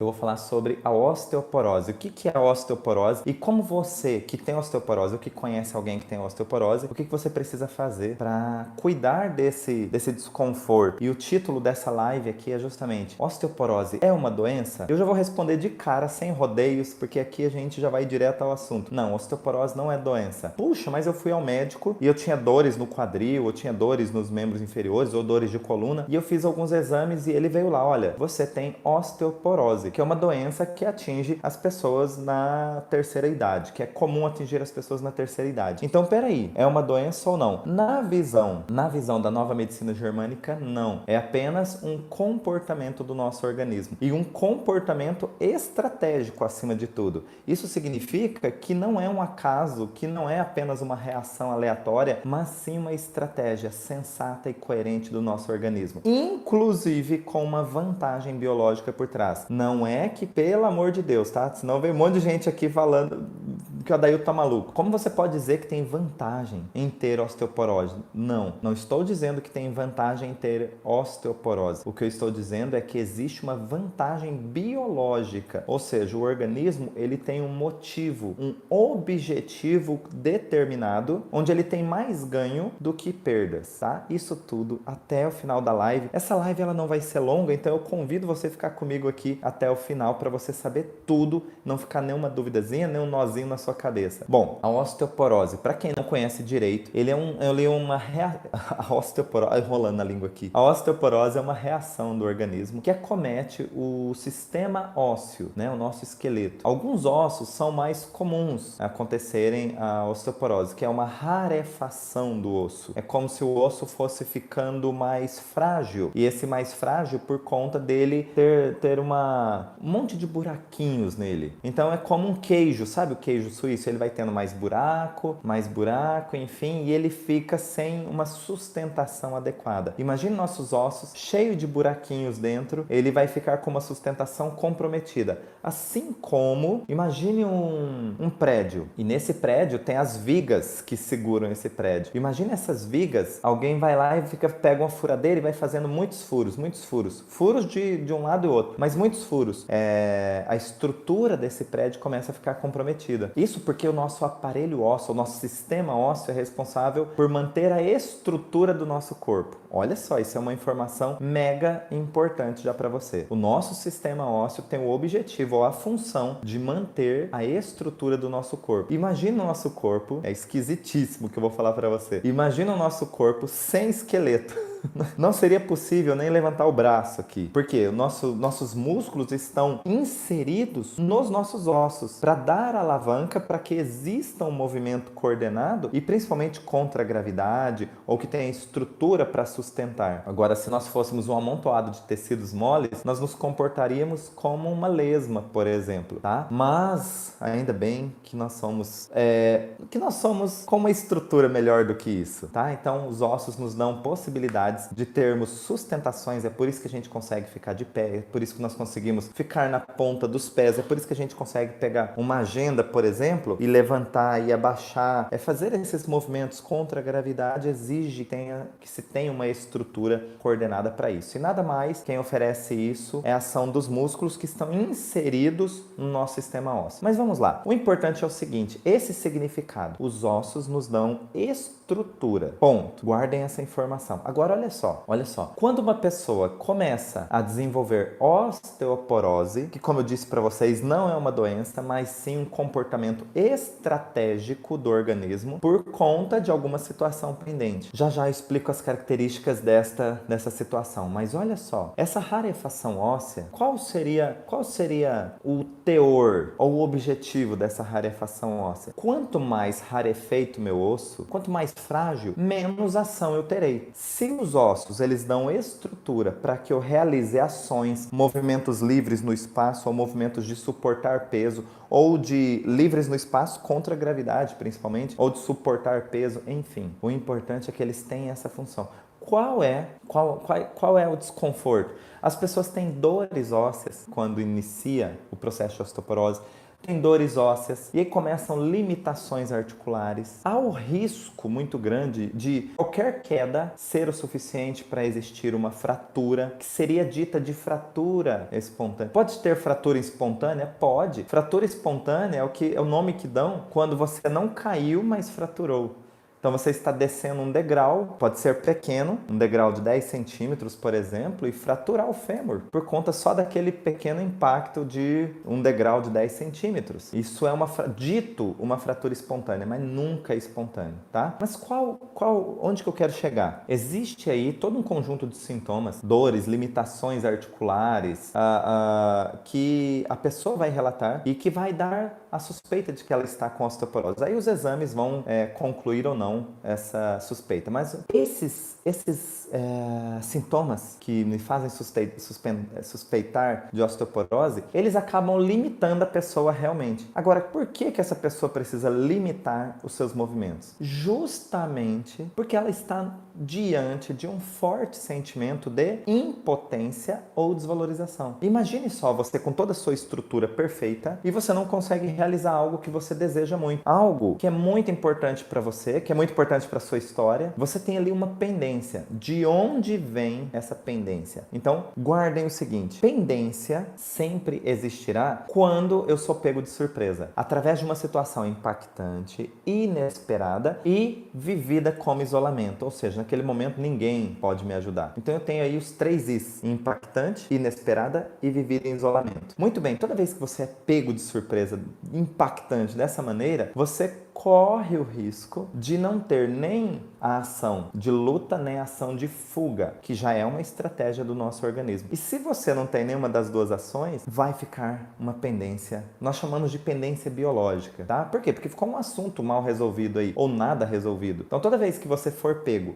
Eu vou falar sobre a osteoporose. O que é a osteoporose e como você que tem osteoporose ou que conhece alguém que tem osteoporose, o que você precisa fazer para cuidar desse desconforto. E o título dessa live aqui é justamente: osteoporose é uma doença? Eu já vou responder de cara, sem rodeios, porque aqui a gente já vai direto ao assunto. Não, osteoporose não é doença. Puxa, mas eu fui ao médico e eu tinha dores no quadril, eu tinha dores nos membros inferiores ou dores de coluna, e eu fiz alguns exames e ele veio lá: olha, você tem osteoporose, que é uma doença que atinge as pessoas na terceira idade, que é comum atingir as pessoas na terceira idade. Então, peraí, é uma doença ou não? Na visão da nova medicina germânica, não. É apenas um comportamento do nosso organismo e um comportamento estratégico acima de tudo. Isso significa que não é um acaso, que não é apenas uma reação aleatória, mas sim uma estratégia sensata e coerente do nosso organismo, inclusive com uma vantagem biológica por trás. Não é que, pelo amor de Deus, tá? Senão vem um monte de gente aqui falando que o Adailton tá maluco. Como você pode dizer que tem vantagem em ter osteoporose? Não estou dizendo que tem vantagem em ter osteoporose. O que eu estou dizendo é que existe uma vantagem biológica, ou seja, o organismo ele tem um motivo, um objetivo determinado, onde ele tem mais ganho do que perdas, tá? Isso tudo até o final da live. Essa live ela não vai ser longa, então eu convido você a ficar comigo aqui até o final para você saber tudo, não ficar nenhuma duvidazinha, nem um nozinho na sua cabeça. Bom, a osteoporose, para quem não conhece direito, ele é uma a osteoporose, enrolando a língua aqui. A osteoporose é uma reação do organismo que acomete o sistema ósseo, né, o nosso esqueleto. Alguns ossos são mais comuns a acontecerem a osteoporose, que é uma rarefação do osso. É como se o osso fosse ficando mais frágil, e esse mais frágil por conta dele ter um monte de buraquinhos nele. Então é como um queijo, sabe o queijo suíço? Ele vai tendo mais buraco, enfim, e ele fica sem uma sustentação adequada. Imagine nossos ossos cheios de buraquinhos dentro, ele vai ficar com uma sustentação comprometida. Assim como, imagine um prédio, e nesse prédio tem as vigas que seguram esse prédio. Imagine essas vigas, alguém vai lá e pega uma furadeira e vai fazendo muitos furos, furos de um lado e outro, mas muitos furos. A estrutura desse prédio começa a ficar comprometida. Isso porque o nosso aparelho ósseo, o nosso sistema ósseo é responsável por manter a estrutura do nosso corpo. Olha só, isso é uma informação mega importante já para você. O nosso sistema ósseo tem o objetivo ou a função de manter a estrutura do nosso corpo. Imagina o nosso corpo, é esquisitíssimo que eu vou falar para você. Imagina o nosso corpo sem esqueleto. Não seria possível nem levantar o braço aqui, porque nossos músculos estão inseridos nos nossos ossos para dar alavanca para que exista um movimento coordenado e principalmente contra a gravidade ou que tenha estrutura para sustentar. Agora, se nós fôssemos um amontoado de tecidos moles, nós nos comportaríamos como uma lesma, por exemplo, tá? Mas ainda bem que nós somos com uma estrutura melhor do que isso, tá? Então, os ossos nos dão possibilidades de termos sustentações, é por isso que a gente consegue ficar de pé, é por isso que nós conseguimos ficar na ponta dos pés, é por isso que a gente consegue pegar uma agenda, por exemplo, e levantar e abaixar. Fazer esses movimentos contra a gravidade exige que se tenha uma estrutura coordenada para isso. E nada mais, quem oferece isso é a ação dos músculos que estão inseridos no nosso sistema ósseo. Mas vamos lá. O importante é o seguinte, esse significado. Os ossos nos dão estrutura. Ponto. Guardem essa informação. Agora, olha só. Quando uma pessoa começa a desenvolver osteoporose, que como eu disse para vocês, não é uma doença, mas sim um comportamento estratégico do organismo por conta de alguma situação pendente. Já eu explico as características dessa situação, mas olha só. Essa rarefação óssea, qual seria o teor ou o objetivo dessa rarefação óssea? Quanto mais rarefeito meu osso, quanto mais frágil, menos ação eu terei. Se os ossos eles dão estrutura para que eu realize ações, movimentos livres no espaço ou movimentos de suportar peso ou de livres no espaço contra a gravidade principalmente, ou de suportar peso, enfim. O importante é que eles têm essa função. Qual é o desconforto? As pessoas têm dores ósseas quando inicia o processo de osteoporose. tem dores ósseas, e aí começam limitações articulares. Há o risco muito grande de qualquer queda ser o suficiente para existir uma fratura, que seria dita de fratura espontânea. Pode ter fratura espontânea? Pode. Fratura espontânea é o nome que dão quando você não caiu, mas fraturou. Então você está descendo um degrau, pode ser pequeno, um degrau de 10 centímetros, por exemplo, e fraturar o fêmur, por conta só daquele pequeno impacto de um degrau de 10 centímetros. Isso é dito uma fratura espontânea, mas nunca é espontâneo, tá? Mas onde que eu quero chegar? Existe aí todo um conjunto de sintomas, dores, limitações articulares, que a pessoa vai relatar e que vai dar a suspeita de que ela está com osteoporose. Aí os exames vão concluir ou não essa suspeita. Mas esses sintomas que me fazem suspeitar de osteoporose, eles acabam limitando a pessoa realmente. Agora, por que essa pessoa precisa limitar os seus movimentos? Justamente porque ela está diante de um forte sentimento de impotência ou desvalorização. Imagine só você com toda a sua estrutura perfeita e você não consegue realizar algo que você deseja muito. Algo que é muito importante para você, que é muito importante para sua história. Você tem ali uma pendência. De onde vem essa pendência? Então, guardem o seguinte. Pendência sempre existirá quando eu sou pego de surpresa. Através de uma situação impactante, inesperada e vivida como isolamento. Ou seja, naquele momento ninguém pode me ajudar. Então eu tenho aí os 3 Is. Impactante, inesperada e vivida em isolamento. Muito bem, toda vez que você é pego de surpresa, impactante dessa maneira, você corre o risco de não ter nem a ação de luta, nem a ação de fuga, que já é uma estratégia do nosso organismo. E se você não tem nenhuma das duas ações, vai ficar uma pendência. Nós chamamos de pendência biológica, tá? Por quê? Porque ficou um assunto mal resolvido aí, ou nada resolvido. Então toda vez que você for pego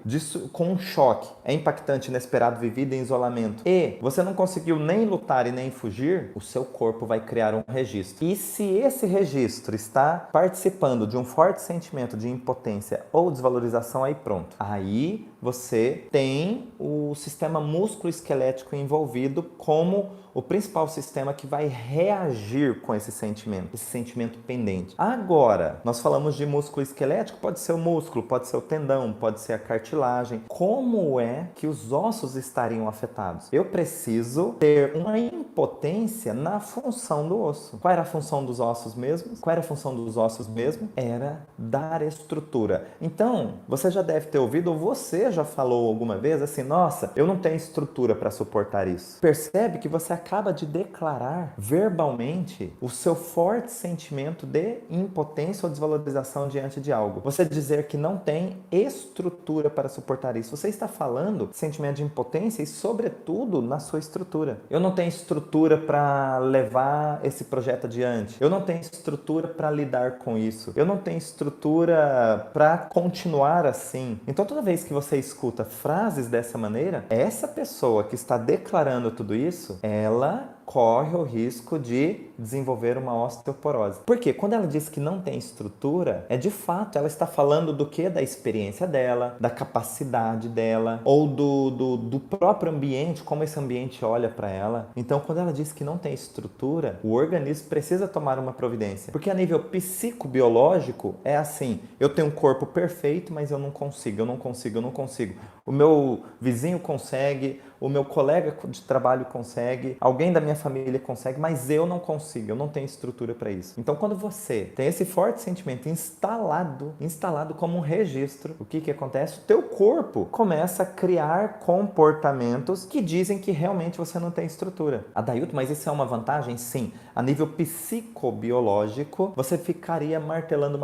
com um choque, é impactante, inesperado, vivido em isolamento, e você não conseguiu nem lutar e nem fugir, o seu corpo vai criar um registro. E se esse registro está participando de um forte sentimento de impotência ou desvalorização, aí pronto. Aí você tem o sistema músculo-esquelético envolvido como o principal sistema que vai reagir com esse sentimento pendente. Agora, nós falamos de músculo esquelético, pode ser o músculo, pode ser o tendão, pode ser a cartilagem. Como é que os ossos estariam afetados? Eu preciso ter uma impotência na função do osso. Qual era a função dos ossos mesmos? Qual era a função dos ossos mesmo? Era dar estrutura. Então, você já deve ter ouvido, ou você já falou alguma vez assim, nossa, eu não tenho estrutura para suportar isso. Percebe que você acaba de declarar verbalmente o seu forte sentimento de impotência ou desvalorização diante de algo. Você dizer que não tem estrutura para suportar isso. Você está falando sentimento de impotência e, sobretudo, na sua estrutura. Eu não tenho estrutura para levar esse projeto adiante. Eu não tenho estrutura para lidar com isso. Eu não tenho estrutura para continuar assim. Então, toda vez que você escuta frases dessa maneira, essa pessoa que está declarando tudo isso, ela corre o risco de desenvolver uma osteoporose. Por quê? Quando ela diz que não tem estrutura, de fato, ela está falando do quê? Da experiência dela, da capacidade dela, ou do próprio ambiente, como esse ambiente olha para ela. Então, quando ela diz que não tem estrutura, o organismo precisa tomar uma providência. Porque a nível psicobiológico, é assim, eu tenho um corpo perfeito, mas eu não consigo. O meu vizinho consegue, o meu colega de trabalho consegue, alguém da minha família consegue, mas eu não consigo, eu não tenho estrutura para isso. Então, quando você tem esse forte sentimento instalado como um registro, o que acontece? O teu corpo começa a criar comportamentos que dizem que realmente você não tem estrutura. Adailton, mas isso é uma vantagem? Sim. A nível psicobiológico, você ficaria martelando,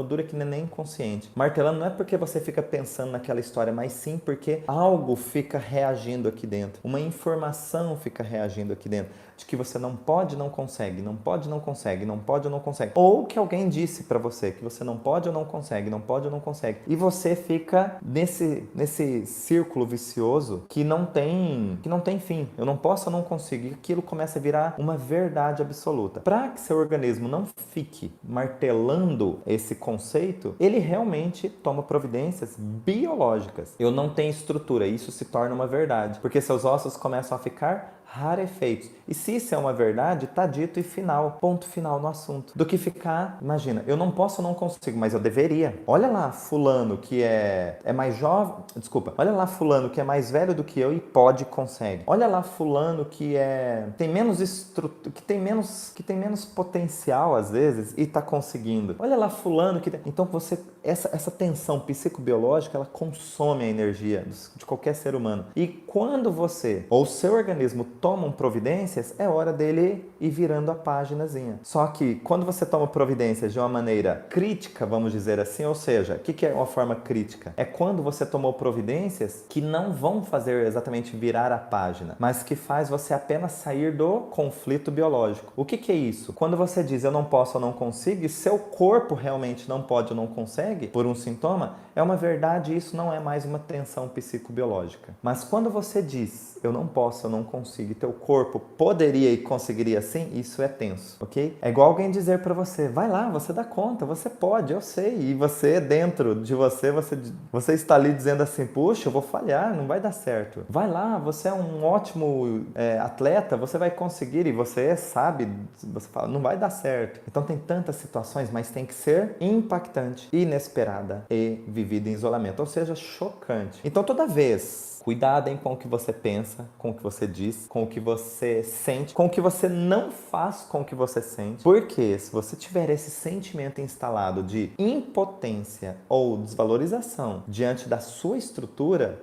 dura que nem inconsciente. Martelando não é porque você fica pensando naquela história, mas sim porque algo fica reagindo aqui dentro. Uma informação fica reagindo aqui dentro. De que você não pode, não consegue, não pode, não consegue, não pode ou não consegue. Ou que alguém disse pra você que você não pode ou não consegue, não pode ou não consegue. E você fica nesse círculo vicioso que não tem fim. Eu não posso ou não consigo. E aquilo começa a virar uma verdade absoluta. Para que seu organismo não fique martelando esse conceito, ele realmente toma providências biológicas. Eu não tenho estrutura. Isso se torna uma verdade. Porque seus ossos começam a ficar rarefeitos. E se isso é uma verdade, tá dito e final, ponto final no assunto. Do que ficar, imagina, eu não posso, eu não consigo, mas eu deveria. Olha lá fulano que é mais jovem, desculpa, olha lá fulano que é mais velho do que eu e pode e consegue. Olha lá fulano que tem menos estrutura, que tem menos potencial às vezes e tá conseguindo. Olha lá fulano que então você essa tensão psicobiológica, ela consome a energia de qualquer ser humano. E quando você ou seu organismo tomam providências, é hora dele ir virando a paginazinha. Só que quando você toma providências de uma maneira crítica, vamos dizer assim, ou seja, o que é uma forma crítica? É quando você tomou providências que não vão fazer exatamente virar a página, mas que faz você apenas sair do conflito biológico. O que é isso? Quando você diz eu não posso ou não consigo, e seu corpo realmente não pode ou não consegue, por um sintoma, é uma verdade e isso não é mais uma tensão psicobiológica. Mas quando você diz eu não posso, eu não consigo, e teu corpo poderia e conseguiria sim, isso é tenso, ok? É igual alguém dizer pra você, vai lá, você dá conta, você pode, eu sei, e você dentro de você está ali dizendo assim, puxa, eu vou falhar, não vai dar certo. Vai lá, você é um ótimo atleta, você vai conseguir, e você sabe, você fala, não vai dar certo. Então tem tantas situações, mas tem que ser impactante, inesperada e vivida em isolamento, ou seja, chocante. Então toda vez, cuidado com o que você pensa, com o que você diz, com o que você sente, com o que você não faz com o que você sente. Porque se você tiver esse sentimento instalado de impotência ou desvalorização diante da sua estrutura,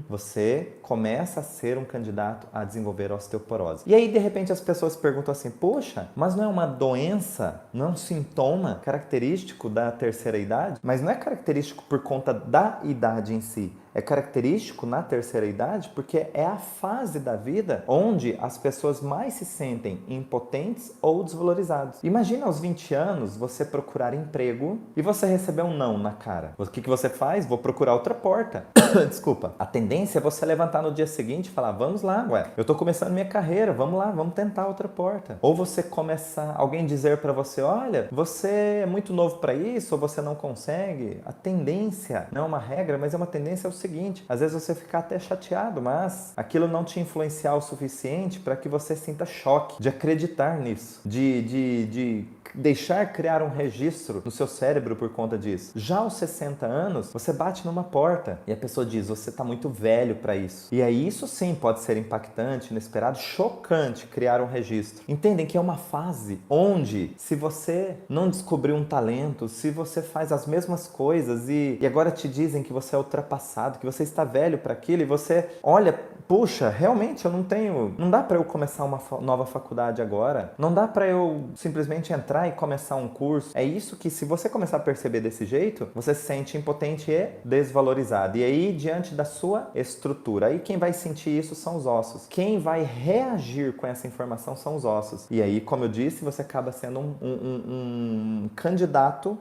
você começa a ser um candidato a desenvolver osteoporose. E aí, de repente, as pessoas perguntam assim, poxa, mas não é uma doença, não é um sintoma característico da terceira idade? Mas não é característico por conta da idade em si. É característico na terceira idade porque é a fase da vida onde as pessoas mais se sentem impotentes ou desvalorizados. Imagina aos 20 anos você procurar emprego e você receber um não na cara. O que você faz? Vou procurar outra porta. Desculpa. A tendência é você levantar no dia seguinte e falar, vamos lá, eu tô começando minha carreira, vamos lá, vamos tentar outra porta. Ou você começa, alguém dizer pra você, olha, você é muito novo pra isso, ou você não consegue. A tendência, não é uma regra, mas é uma tendência, é o seguinte, às vezes você fica até chateado, mas aquilo não te influenciar o suficiente para que você sinta choque de acreditar nisso, de deixar criar um registro no seu cérebro por conta disso. Já aos 60 anos, você bate numa porta e a pessoa diz, você está muito velho para isso. E aí isso sim pode ser impactante, inesperado, chocante criar um registro. Entendem que é uma fase onde, se você não descobrir um talento, se você faz as mesmas coisas e agora te dizem que você é ultrapassado, que você está velho para aquilo e você olha, puxa, realmente eu não dá para eu começar uma nova faculdade agora, não dá para eu simplesmente entrar e começar um curso. É isso que, se você começar a perceber desse jeito, você se sente impotente e desvalorizado. E aí, diante da sua estrutura, aí quem vai sentir isso são os ossos. Quem vai reagir com essa informação são os ossos. E aí, como eu disse, você acaba sendo um candidato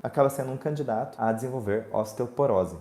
a desenvolver osteoporose.